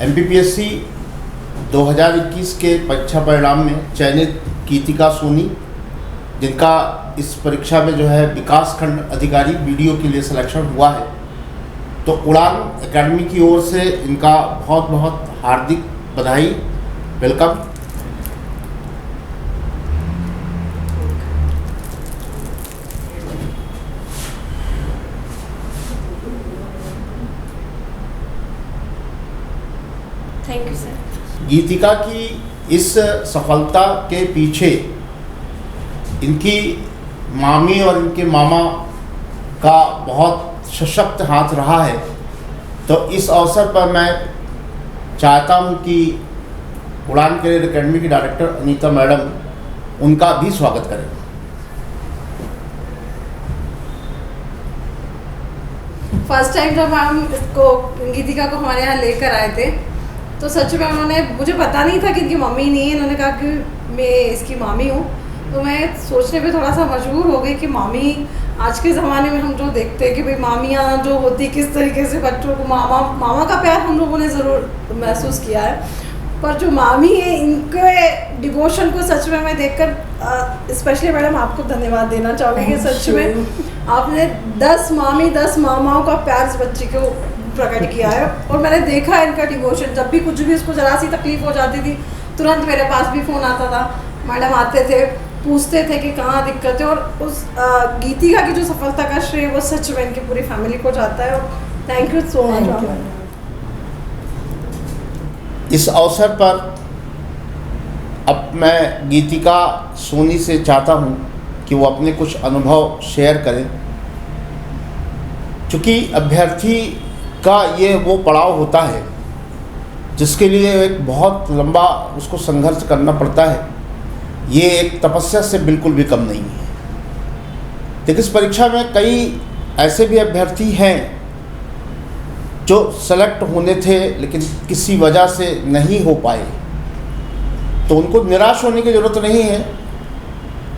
MPPSC 2021 के परीक्षा परिणाम में चयनित गीतिका सोनी, जिनका इस परीक्षा में जो है विकास खंड अधिकारी वीडियो के लिए सिलेक्शन हुआ है, तो उड़ान एकेडमी की ओर से इनका बहुत बहुत हार्दिक बधाई, welcome. Thank you sir. Geetika की इस सफलता के पीछे इनकी मामी और इनके मामा का बहुत सशक्त हाथ रहा है, तो इस अवसर पर मैं चाहता हूं कि उड़ान करियर एकेडमी की डायरेक्टर अनीता मैडम उनका भी स्वागत करें। फर्स्ट टाइम जब हम इसको गीतिका को हमारे यहाँ लेकर आए थे तो सच में उन्होंने, मुझे पता नहीं था कि इनकी मम्मी नहीं है, इन्होंने कहा कि मैं इसकी मामी हूँ। तो मैं सोचने पे थोड़ा सा मजबूर हो गई कि मामी, आज के ज़माने में हम जो देखते हैं कि भाई मामियाँ जो होती किस तरीके से बच्चों को मामा का प्यार हम लोगों ने ज़रूर महसूस किया है, पर जो मामी है इनके डिवोशन को सच में मैं देखकर स्पेशली मैडम आपको धन्यवाद देना चाहूँगी कि सच में आपने 10 मामी 10 मामाओं का प्यार इस बच्ची को प्रकट किया है। और मैंने देखा इनका डिवोशन, जब भी कुछ भी इसको ज़रा सी तकलीफ हो जाती थी तुरंत मेरे पास भी फ़ोन आता था, मैडम आते थे, पूछते थे कि कहाँ दिक्कत है। और उस गीतिका की जो सफलता का श्रेय वो सच में इनकी पूरी फैमिली को जाता है। और थैंक यू सो मच। इस अवसर पर अब मैं गीतिका सोनी से चाहता हूं कि वो अपने कुछ अनुभव शेयर करें, क्योंकि अभ्यर्थी का ये वो पड़ाव होता है जिसके लिए एक बहुत लंबा उसको संघर्ष करना पड़ता है। ये एक तपस्या से बिल्कुल भी कम नहीं है। लेकिन इस परीक्षा में कई ऐसे भी अभ्यर्थी हैं जो सेलेक्ट होने थे लेकिन किसी वजह से नहीं हो पाए, तो उनको निराश होने की ज़रूरत नहीं है,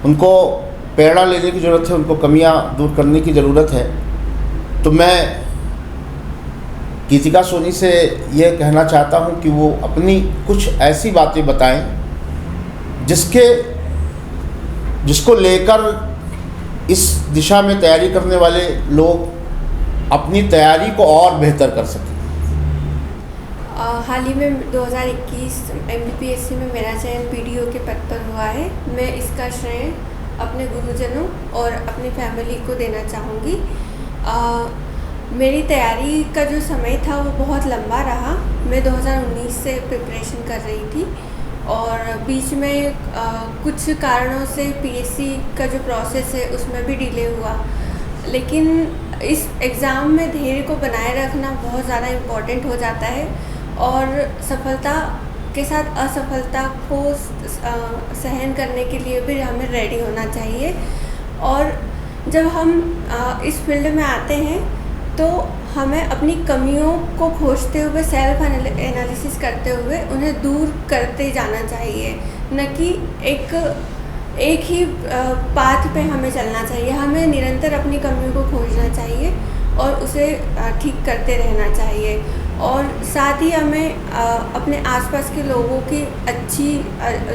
उनको प्रेरणा लेने की ज़रूरत है, उनको कमियां दूर करने की ज़रूरत है। तो मैं गीतिका सोनी से ये कहना चाहता हूँ कि वो अपनी कुछ ऐसी बातें बताएं जिसको लेकर इस दिशा में तैयारी करने वाले लोग अपनी तैयारी को और बेहतर कर सकें। हाल ही में 2021 एमपीपीएससी में मेरा चयन पीडीओ के पद पर हुआ है। मैं इसका श्रेय अपने गुरुजनों और अपनी फैमिली को देना चाहूँगी। मेरी तैयारी का जो समय था वो बहुत लंबा रहा। मैं 2019 से प्रिपरेशन कर रही थी और बीच में कुछ कारणों से पीएससी का जो प्रोसेस है उसमें भी डिले हुआ, लेकिन इस एग्ज़ाम में धैर्य को बनाए रखना बहुत ज़्यादा इम्पॉर्टेंट हो जाता है और सफलता के साथ असफलता को सहन करने के लिए भी हमें रेडी होना चाहिए। और जब हम इस फील्ड में आते हैं तो हमें अपनी कमियों को खोजते हुए, सेल्फ एनालिसिस करते हुए उन्हें दूर करते जाना चाहिए, न कि एक ही पाथ पे हमें चलना चाहिए। हमें निरंतर अपनी कमियों को खोजना चाहिए और उसे ठीक करते रहना चाहिए। और साथ ही हमें अपने आसपास के लोगों की अच्छी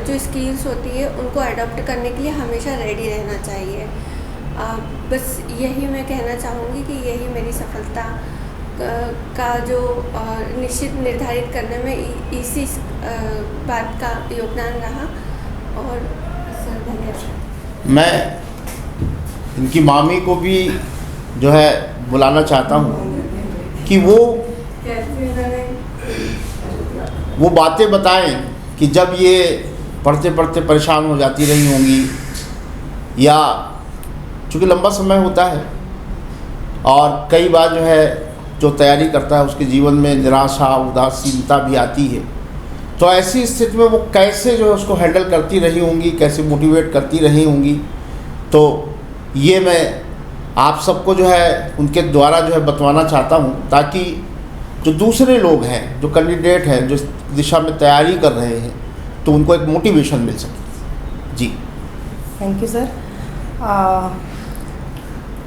जो स्किल्स होती है उनको अडॉप्ट करने के लिए हमेशा रेडी रहना चाहिए। बस यही मैं कहना चाहूँगी कि यही मेरी सफलता का जो निश्चित निर्धारित करने में इसी बात का योगदान रहा। और सर धन्यवाद। मैं इनकी मामी को भी जो है बुलाना चाहता हूँ कि वो बातें बताएं कि जब ये पढ़ते पढ़ते परेशान हो जाती रही होंगी, या चूँकि लंबा समय होता है और कई बार जो है जो तैयारी करता है उसके जीवन में निराशा उदासीनता भी आती है, तो ऐसी स्थिति में वो कैसे जो है उसको हैंडल करती रही होंगी, कैसे मोटिवेट करती रही होंगी। तो ये मैं आप सबको जो है उनके द्वारा जो है बतवाना चाहता हूँ, ताकि जो दूसरे लोग हैं, जो कैंडिडेट हैं, जो दिशा में तैयारी कर रहे हैं, तो उनको एक मोटिवेशन मिल सके। जी थैंक यू सर।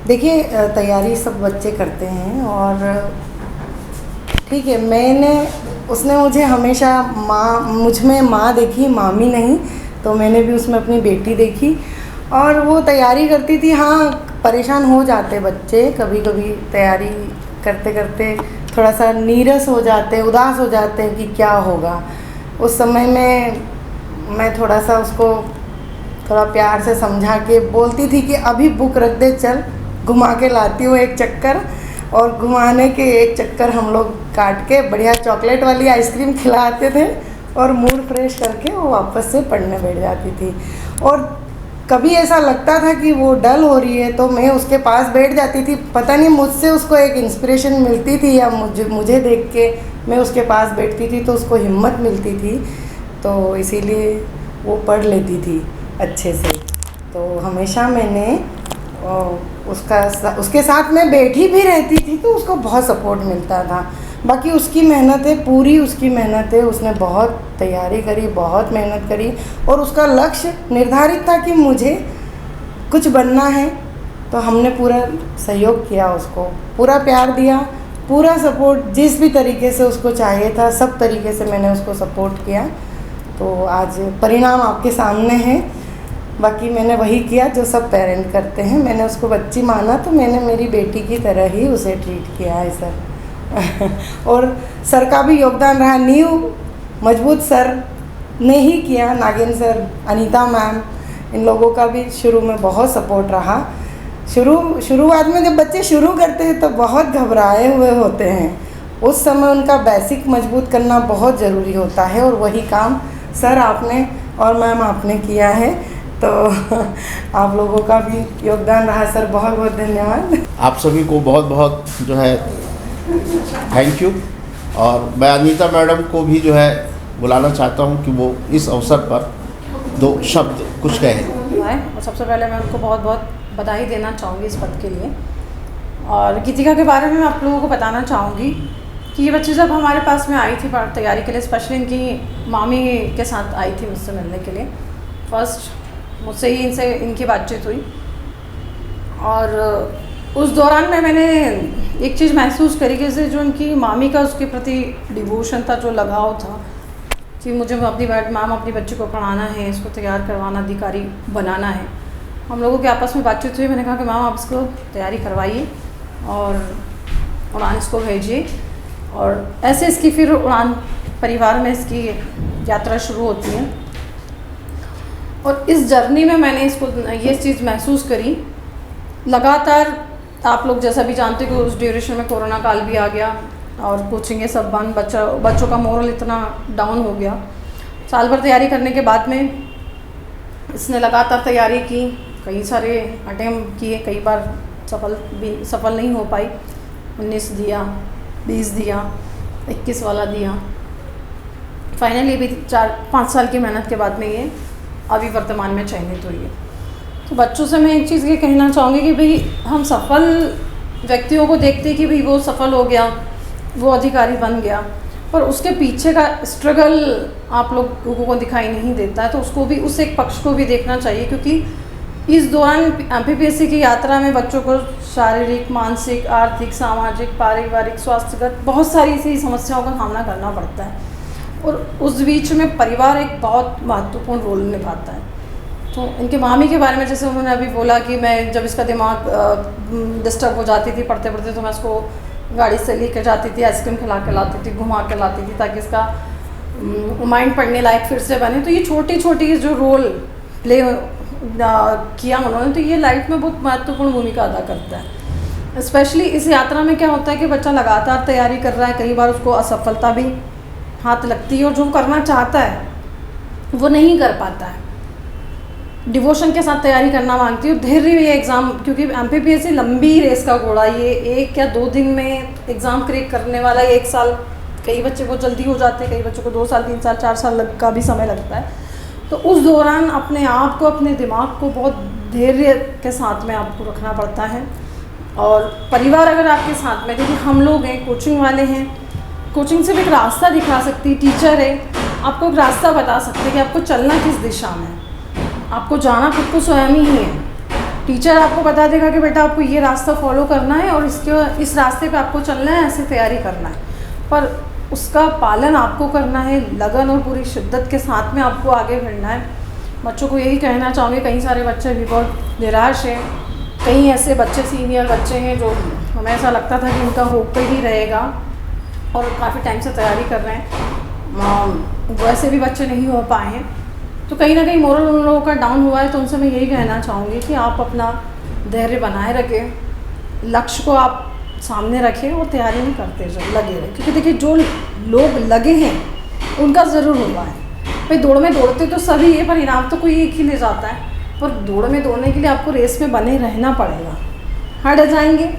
देखिए, तैयारी सब बच्चे करते हैं और ठीक है, मैंने उसने मुझे हमेशा मुझ में माँ देखी, मामी नहीं, तो मैंने भी उसमें अपनी बेटी देखी। और वो तैयारी करती थी। हाँ, परेशान हो जाते बच्चे कभी कभी, तैयारी करते करते थोड़ा सा नीरस हो जाते, उदास हो जाते हैं कि क्या होगा। उस समय में मैं थोड़ा सा उसको थोड़ा प्यार से समझा के बोलती थी कि अभी बुक रख दे, चल घुमा के लाती हूँ एक चक्कर। और घुमाने के एक चक्कर हम लोग काट के बढ़िया चॉकलेट वाली आइसक्रीम खिलाते थे और मूड फ्रेश करके वो वापस से पढ़ने बैठ जाती थी। और कभी ऐसा लगता था कि वो डल हो रही है तो मैं उसके पास बैठ जाती थी। पता नहीं मुझसे उसको एक इंस्पिरेशन मिलती थी या मुझे देख के मैं उसके पास बैठती थी तो उसको हिम्मत मिलती थी, तो इसीलिए वो पढ़ लेती थी अच्छे से। तो हमेशा मैंने उसके साथ मैं बैठी भी रहती थी तो उसको बहुत सपोर्ट मिलता था। बाकी उसकी मेहनत है, पूरी उसकी मेहनत है, उसने बहुत तैयारी करी, बहुत मेहनत करी और उसका लक्ष्य निर्धारित था कि मुझे कुछ बनना है। तो हमने पूरा सहयोग किया, उसको पूरा प्यार दिया, पूरा सपोर्ट, जिस भी तरीके से उसको चाहिए था सब तरीके से मैंने उसको सपोर्ट किया। तो आज परिणाम आपके सामने है। बाकी मैंने वही किया जो सब पेरेंट करते हैं, मैंने उसको बच्ची माना तो मैंने मेरी बेटी की तरह ही उसे ट्रीट किया है सर। और सर का भी योगदान रहा, नींव मजबूत सर ने ही किया, नागेंद्र सर, अनीता मैम, इन लोगों का भी शुरू में बहुत सपोर्ट रहा। शुरुआत में जब बच्चे शुरू करते हैं तो बहुत घबराए हुए होते हैं, उस समय उनका बेसिक मजबूत करना बहुत ज़रूरी होता है और वही काम सर आपने और मैम आपने किया है। तो आप लोगों का भी योगदान रहा सर, बहुत बहुत धन्यवाद। आप सभी को बहुत बहुत जो है थैंक यू। और मैं अनीता मैडम को भी जो है बुलाना चाहता हूं कि वो इस अवसर पर दो शब्द कुछ कहें। और सबसे पहले मैं उनको बहुत बहुत बधाई देना चाहूँगी इस पद के लिए। और गीतिका के बारे में मैं आप लोगों को बताना चाहूँगी कि ये बच्ची जब हमारे पास में आई थी तैयारी के लिए, स्पेशली इनकी मामी के साथ आई थी मुझसे मिलने के लिए। फर्स्ट मुझसे ही इनकी बातचीत हुई और उस दौरान में मैंने एक चीज़ महसूस करी कि जो उनकी मामी का उसके प्रति डिवोशन था, जो लगाव था कि मुझे अपनी बच्ची को पढ़ाना है, इसको तैयार करवाना, अधिकारी बनाना है। हम लोगों के आपस में बातचीत हुई, मैंने कहा कि मैम आप इसको तैयारी करवाइए और उड़ान इसको भेजिए। और ऐसे इसकी फिर उड़ान परिवार में इसकी यात्रा शुरू होती है। और इस जर्नी में मैंने ये चीज़ महसूस करी, लगातार आप लोग जैसा भी जानते हो कि उस ड्यूरेशन में कोरोना काल भी आ गया और कोचिंग सब बंद, बच्चों का मोरल इतना डाउन हो गया। साल भर तैयारी करने के बाद में इसने लगातार तैयारी की, कई सारे अटेम्प्ट किए, कई बार सफल नहीं हो पाई। 19 दिया, 20 दिया, 21 वाला दिया। फाइनली भी 4-5 साल की मेहनत के बाद में ये अभी वर्तमान में चयनित हुई है। तो बच्चों से मैं एक चीज़ ये कहना चाहूँगी कि भाई हम सफल व्यक्तियों को देखते कि भाई वो सफल हो गया, वो अधिकारी बन गया, पर उसके पीछे का स्ट्रगल आप लोगों को दिखाई नहीं देता है। तो उसको भी, उस एक पक्ष को भी देखना चाहिए, क्योंकि इस दौरान MPPSC की यात्रा में बच्चों को शारीरिक, मानसिक, आर्थिक, सामाजिक, पारिवारिक, स्वास्थ्यगत बहुत सारी ऐसी समस्याओं का सामना करना पड़ता है और उस बीच में परिवार एक बहुत महत्वपूर्ण रोल निभाता है। तो इनके मामी के बारे में जैसे उन्होंने अभी बोला कि मैं जब इसका दिमाग डिस्टर्ब हो जाती थी पढ़ते पढ़ते, तो मैं इसको गाड़ी से लेकर जाती थी, आइसक्रीम खिला के लाती थी, घुमा के लाती थी, ताकि इसका माइंड पढ़ने लायक फिर से बने। तो ये छोटी छोटी जो रोल प्ले किया उन्होंने, तो ये लाइफ में बहुत महत्वपूर्ण भूमिका अदा करता है। स्पेशली इस यात्रा में क्या होता है कि बच्चा लगातार तैयारी कर रहा है, कई बार उसको असफलता भी हाथ लगती है और जो करना चाहता है वो नहीं कर पाता है। डिवोशन के साथ तैयारी करना मांगती है, धैर्य ये एग्ज़ाम, क्योंकि MPPSC लंबी रेस का घोड़ा, ये 1 या 2 दिन में एग्ज़ाम क्रैक करने वाला है। 1 साल, कई बच्चे बहुत जल्दी हो जाते हैं, कई बच्चों को 2 साल, 3 साल, 4 साल का भी समय लगता है। तो उस दौरान अपने आप को, अपने दिमाग को बहुत धैर्य के साथ में आपको रखना पड़ता है। और परिवार अगर आपके साथ में, देखिए हम लोग हैं, कोचिंग वाले हैं, कोचिंग से भी एक रास्ता दिखा सकती है, टीचर है, आपको एक रास्ता बता सकते हैं कि आपको चलना किस दिशा में, आपको जाना खुद को स्वयं ही है। टीचर आपको बता देगा कि बेटा आपको ये रास्ता फॉलो करना है और इस रास्ते पे आपको चलना है, ऐसे तैयारी करना है। पर उसका पालन आपको करना है, लगन और पूरी शिद्दत के साथ में आपको आगे बढ़ना है। बच्चों को यही कहना चाहूँगी, कई सारे बच्चे भी बहुत निराश हैं, कई ऐसे बच्चे सीनियर बच्चे हैं जो हमें ऐसा लगता था कि उनका होप पे ही रहेगा और काफ़ी टाइम से तैयारी कर रहे हैं, वैसे भी बच्चे नहीं हो पाए हैं। तो कहीं ना कहीं मोरल उन लोगों का डाउन हुआ है। तो उनसे मैं यही कहना चाहूँगी कि आप अपना धैर्य बनाए रखें, लक्ष्य को आप सामने रखें और तैयारी नहीं करते लगे रहे, क्योंकि देखिए जो लोग लगे हैं उनका ज़रूर हुआ है। भाई दौड़ में दौड़ते तो सभी है, पर इनाम तो कोई एक ही ले जाता है। पर दौड़ में दौड़ने के लिए आपको रेस में बने रहना पड़ेगा। हट जाएंगे,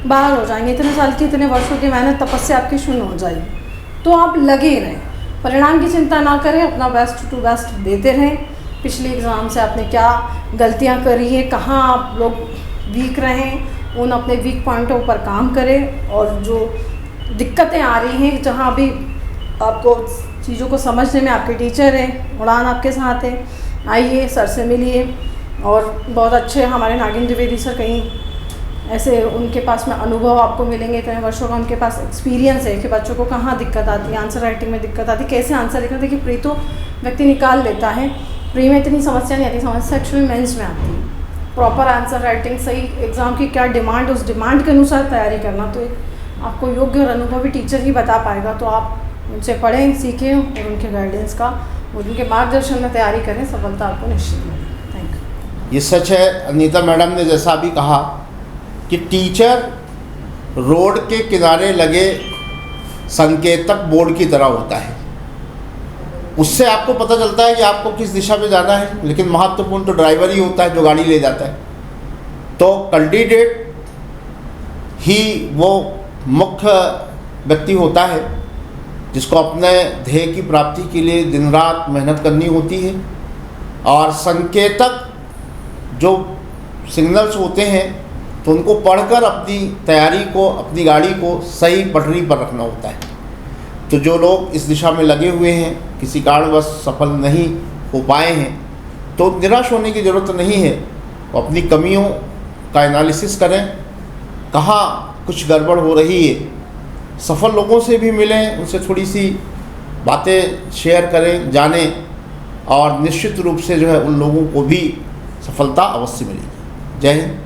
बाहर हो जाएंगे, इतने साल की इतने वर्षों की मेहनत तपस्या आपकी शून्य हो जाएगी। तो आप लगे रहें, परिणाम की चिंता ना करें, अपना बेस्ट टू बेस्ट देते रहें। पिछले एग्ज़ाम से आपने क्या गलतियाँ करी हैं, कहाँ आप लोग वीक रहें, उन अपने वीक पॉइंटों पर काम करें। और जो दिक्कतें आ रही हैं, जहाँ भी आपको चीज़ों को समझने में आपके टीचर हैं, उड़ान आपके साथ है, आइए सर से मिलिए। और बहुत अच्छे हमारे नागिन द्विवेदी सर, कहीं ऐसे उनके पास में अनुभव आपको मिलेंगे, इतने वर्षों का उनके पास एक्सपीरियंस है कि बच्चों को कहाँ दिक्कत आती है, आंसर राइटिंग में दिक्कत आती है, कैसे आंसर लिखना। देखिए प्री तो व्यक्ति निकाल लेता है, प्री में इतनी समस्या नहीं आती, समस्या एक्चुअली मेंस में आती है। प्रॉपर आंसर राइटिंग, सही एग्ज़ाम की क्या डिमांड, उस डिमांड के अनुसार तैयारी करना, तो आपको योग्य और अनुभवी टीचर ही बता पाएगा। तो आप उनसे पढ़ें, सीखें और उनके गाइडेंस का और उनके मार्गदर्शन में तैयारी करें, सफलता आपको निश्चित मिलेगी। Thank you. ये सच है, अनीता मैडम ने जैसा भी कहा कि टीचर रोड के किनारे लगे संकेतक बोर्ड की तरह होता है। उससे आपको पता चलता है कि आपको किस दिशा में जाना है, लेकिन महत्वपूर्ण तो ड्राइवर ही होता है जो गाड़ी ले जाता है। तो कैंडिडेट ही वो मुख्य व्यक्ति होता है जिसको अपने ध्येय की प्राप्ति के लिए दिन रात मेहनत करनी होती है। और संकेतक जो सिग्नल्स होते हैं तो उनको पढ़कर अपनी तैयारी को, अपनी गाड़ी को सही पटरी पर रखना होता है। तो जो लोग इस दिशा में लगे हुए हैं, किसी कारणवश सफल नहीं हो पाए हैं, तो निराश होने की ज़रूरत नहीं है। वो अपनी कमियों का एनालिसिस करें, कहाँ कुछ गड़बड़ हो रही है, सफल लोगों से भी मिलें, उनसे थोड़ी सी बातें शेयर करें, जानें, और निश्चित रूप से जो है उन लोगों को भी सफलता अवश्य मिलेगी। जय हिंद।